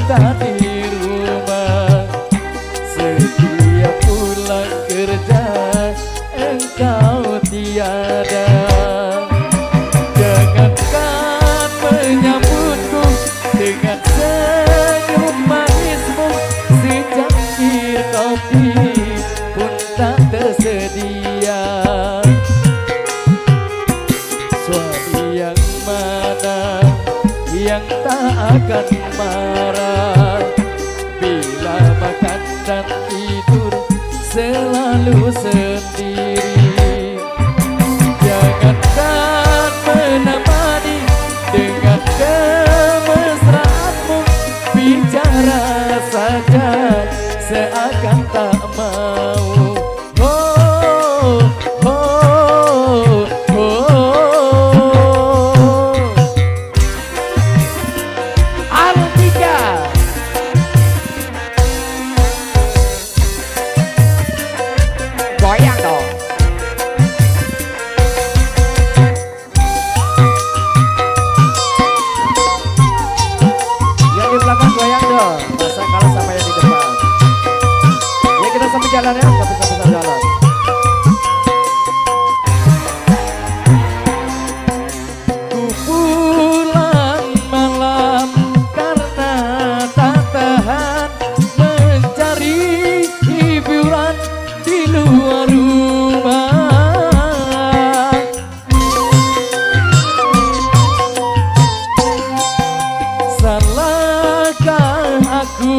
cinta di rumah. Setiap pulang kerja engkau tiada. Jangankan menyambutku dengan senyum manismu, secangkir kopi pun tak tersedia. Suami yang mana yang tak akan marah bila makan dan tidur selalu sendiri. Jangankan menemani dengan kemesraanmu, bicara saja seakan tak mau. Oh, oh, oh. Artika goyang dong. Yang di belakang goyang dong. Masa kalah sama yang di depan. Ya kita sambil jalan ya, nggak bisa jalan. Ku pulang malam karena tak tahan mencari hiburan di luar rumah. Salahkah aku